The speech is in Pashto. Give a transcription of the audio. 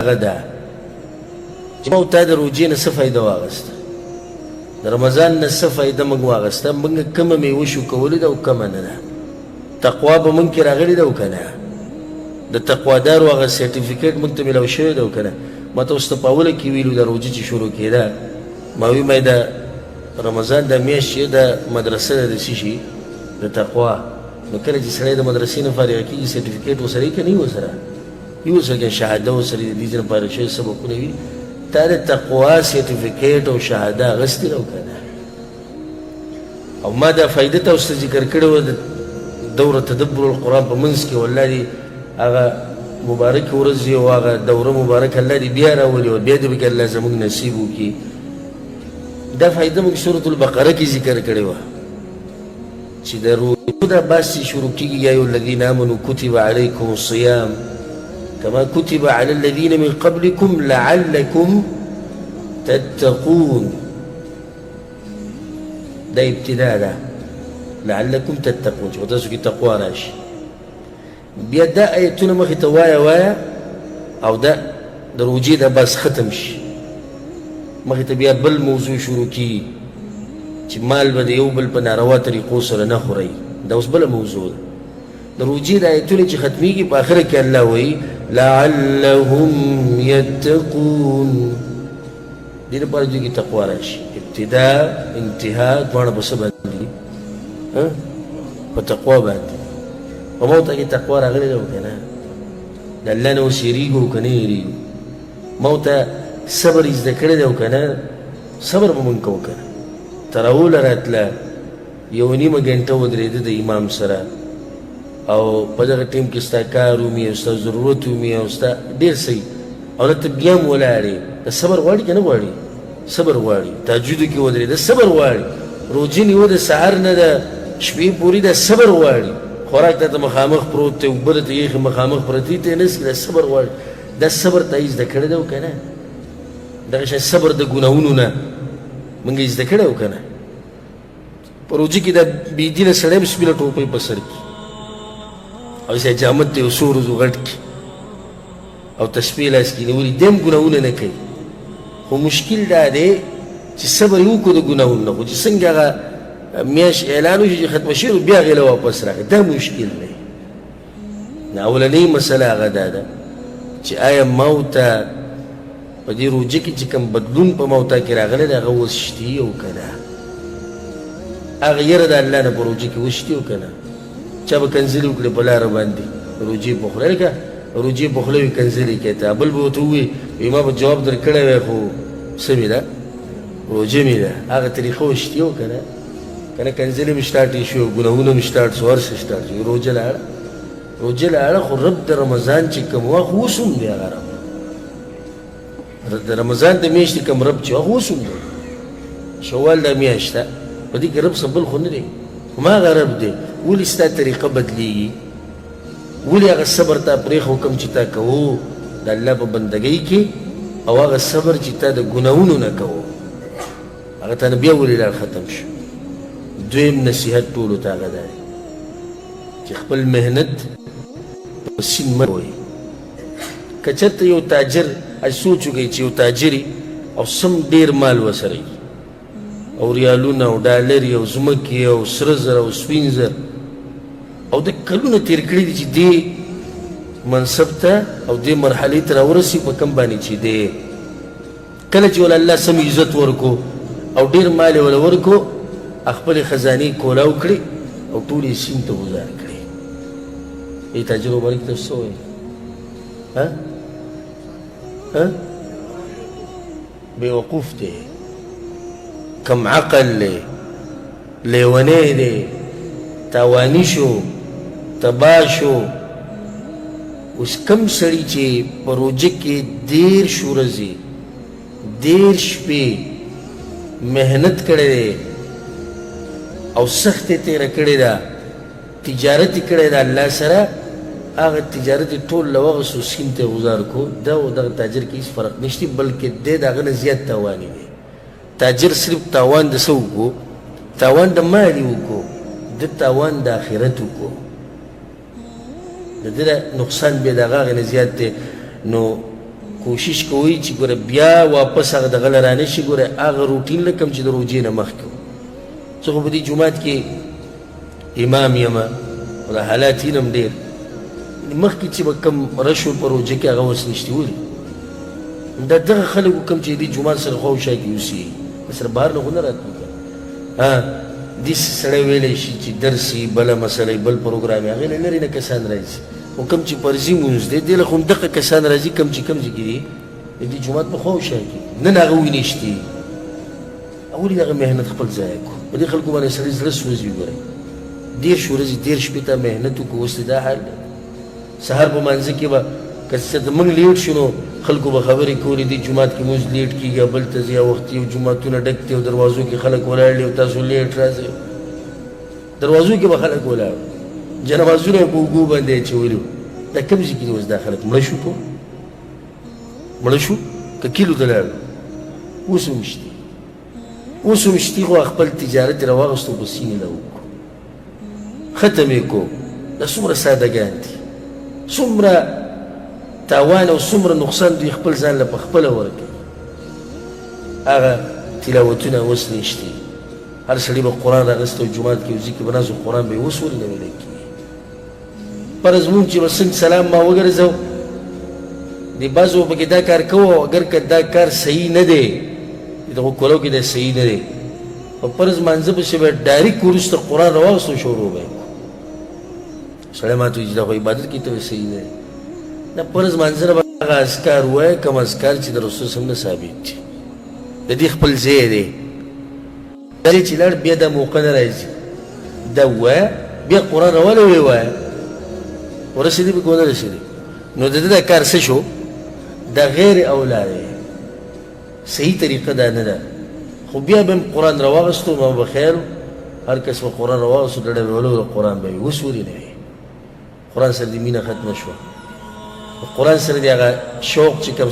هغه ده چې ما تا د روجې نه څه فایده واغسته د رمضان نه څه فایده موږ واغسته موږ کومه میوه شو کولی ده او کومه نه ده تقوا به موږ کې راغلې ده او که نه د تقوادارو هغه سرټیفیکیټ موږ ته میلاو شوی ده او که نه ما ته اوس ته په اوله کې ویلو د روجې چې شروع کېده ما وی ما د رمضان د میاشت چې د مدرسه ده د څه شي د تقوا نو کله چې سړی د مدرسې نه فارغه کېږي سرټیفیکیټ ورسره یي که نه یي ورسره یي ورسره که شهاده ورسره د دې نه فارغ شوی سبقونه وي تا د تقوا سرټیفیکیټ او شهاده اخیستې ده او که نه او ما دا فایده ته اوس ته ذکر کړې وه د دوره تدبر القرآن په منځ کې والله دې هغه مبارک ورځ او هغه دوره مبارک الله دې بیا راولي او بیا دې پکې الله زموږ نصیب وکړي دا فایده موږ سورة البقره کې ذکر کړې وه چې د روژو دا بحث شروع کېږي یا ایها الذین آمنوا کتب علیکم الصیام کما کتب علی الذین من قبلکم لعلکم تتقون دا ابتدا ده لعلکم تتقون چې په تاسو کې تقوا راشي بیا دا آیتونه مخې ته وایه او دا د روژې دا بس ختم شي مخې ته بیا بل موضوع شروع کېږي چې مال به د یو بل په ناروا طریقو سره نه خورئ دا اوس بله موضوع ده د روژې د آیتونه چې ختمیږي په آخره کې الله وایي لعلهم یتقون دې لپاره دوی کې تقوا راشي ابتدا انتها دواړه به څه باندې دي په تقوا باندې په موته کې تقوا راغلې ده او که نه د الله نه اوس یېرېږو او که نه یېرېږو موته صبر زده کړی دی او که نه صبر به مونږ کوو که نه تراوله راتله یو نیمه ګنټه ودرېده د امام سره او په دغه ټیم کې ستا کار ومي او ستا ضرورت ومي او ستا ډېر صحیح او نه ته بیا هم ولاړې د صبر غواړي که نه غواړي صبر غواړي تهجدو کې ودرېده صبر غواړي روجې نیوه د سهار نه د شپې پورې د صبر غواړي خوراک ته مخامخ پروت دی اوبه درته یخې مخامخ پرتې ته یې نسکي دا صبر غواړي دا صبر ته یې زده کړی دی او که نه دغه شی صبر د ګناهونو نه موږ یې زده کړی او که نه په روژې کې دا بېدینه سړی هم سپینه ټوپۍ په سر کړي او داسې حجامت ته یو څو ورځو غټ کړي او تسبیح لاس کې نیولي دی هم ګناهونه نه کوي خو مشکل دا دی چې صبر یې وکړو د ګناهونو نه خو چې څنګه هغه میاشت اعلان وشي چې ختمه شوې بیا هغې له واپس راغی دا مشکل دی اولنۍ مسله هغه دا ده چې آیا موته په دې روژه کې چې کوم بدلون په موته کې راغلی دی هغه اوس شتي او که نه هغه یره د الله نه په روژه کې اوس شتي او که نه چا به کنځلې وکړې په لاره باندې روژې په خوله لکه روژې په خوله وي کنځلې کوي ته بل به ورته ووایي وایي ما به جواب در کړی وی خو څه مې ده روژه مې ده هغه طریقه اوس شتي او که نه که نه کنځلې مې سټارټې شوي ګناهونه مې سټارټ شو هر څه سټارټ شوي روژه لاړه روژه لاړه خو رب د رمضان چې کوم وخت اوس هم دی هغه رب د رمضان د میاشتې کوم رب چې هغه اوس هم دی شوال دا میاشت ده په دې کې رب څه بل خو نه دی هماغه رب دی ولې ستا طریقه بدلېږي ولې هغه صبر تا پرېښو کوم چې تا کوو د الله په بندګۍ کې او هغه صبر چې تا د ګناهونو نه کوو هغه تا نه بیا ولې لار ختم شو دویم نصیحت ټولو ته هغه دی چې خپل محنت په سین مه کوئ که چېرته یو تاجر سوچ وکړئ چې یو تاجر او سم ډېر مال ورسره او ریالونه او ډالرې او ځمکې او سره زر او سپین زر او د کلونه تېر کړي دي چې دې منصب ته او دې مرحلې ته راورسي په کوم باندې چې دی کله چې ول الله سم عزت ورکو او ډېر مال یې وله ورکو خپلې خزانې کولاو کړي او ټول یې سیند ته ګزار کړي ای تاجر مبارک ته څه وایي بیوقوف دی کم عقل دی لیونی دی تاوانی شو تباه شو اوس کم سړي چې په روژه کې 10 ورځې 10 شپې محنت کړی دی او سخت یې تېره کړې ده تجارت یې کړی ده الله سره هغه تجارت یې ټول له واغېستو سیند ته یې ګزار کړو دا او دغه تاجر کې هېڅ فرق نشته بلکې دی د هغه نه زیات تاواني دی تاجر صرف تاوان د څه وکړو تاوان د مال یې وکړو د تاوان د آخرت وکړو د ده نقصان بیا د هغه نه زیات دی نو کوشش کوئ چې ګوره بیا واپس هغه دغه له رانشي ګوره هغه روټین له کوم چې د روژې نه مخکې و زه خو په دې جومات کې امام یم او دا حالات یې هم ډېر مخکې چې به کوم رش و په روژه کې هغه اوس نشتي ولې دا دغه خلک کوم چې دې جومات سره خواوشا کې اوسېږي سره بهر نه خو نه راتلي دې سړی ویلی شي چې درس یي بله مسله بل پروګرام یې هغې له لرې نه کسان راځي خو کوم چې فرضي مونځ دی دې له خو همدغه کسان راځي کوم چې ځای کې دي د دې جومات په خواوشا کې نن هغه وینېشتي ولې دغه محنت خپل ضایع کړو په دې خلکو باندې سړی زړه سوځي ګورئ دېرش ورځې دېرش شپېته محنت وکړو اوس دا حال دی سهار په مانځه کې به که څه د موږ لیټ شو نو خلکو به خبرې کولې دې جومات کې مونځ لیټ کېږي یا بل ته ځي یا وختي او جوماتونه ډک دي او دروازو کې خلک ولاړ دي او تاسو لیټ راځئ دروازو کې به خلک ولاړ جنازونه یې په اوږو باندې اچولي دا کوم ځای کې دي اوس دا خلک مړه شو په مړه شو که کیلو ته لاړو اوس هم شتي اوس هم شتي خو خپل تجارت یې راواغېستو په سینې له وکړو ختم یې کړو دا څومره سادهګان دي څومره تاوان او څومره نقصان دوی خپل ځان له په خپله ورکوي هغه تلاوتونه اوس نشته هر سړي به قرآن راغسته او جومات کې وځي کې به نازو قرآن به یې اوس ولې نه ویلی کېږي فرض مونږ چې به څنګه سلام ما وګرځو د بعضو پکې دا کار کوو اگر که دا کار صحیح نه دی د دغو کولو کې دا صحیح نه دی په فرض مانځه پسې به ډایرکټ وروسته قرآن راواغستو شروع به یې کړو سړی ما ته وایي چې دا خو عبادت کې ته صحیح نه دی دا فرض مانځه نه به هغه اذکار ووایه کوم اذکار چې د رسول صلی الله ثابت دي د دې خپل ځای دی کله چې لاړ بیا دا موقع نه راځي دا ووایه بیا قرآن راواله ویې وایه ورسېدي به که ونه رسېدي نو د ده دا کار څه شو دا غیر اولا دی صحیح طریقه دا نه ده خو بیا به م قرآن راواغستو ما به خیر هر کس به قرآن راواغستو ډډه به ولو قرآن به وي اوس ولې نه وي قرآن سره دې مینه ختمه شوه قرآن سره دې هغه شوق چې کوم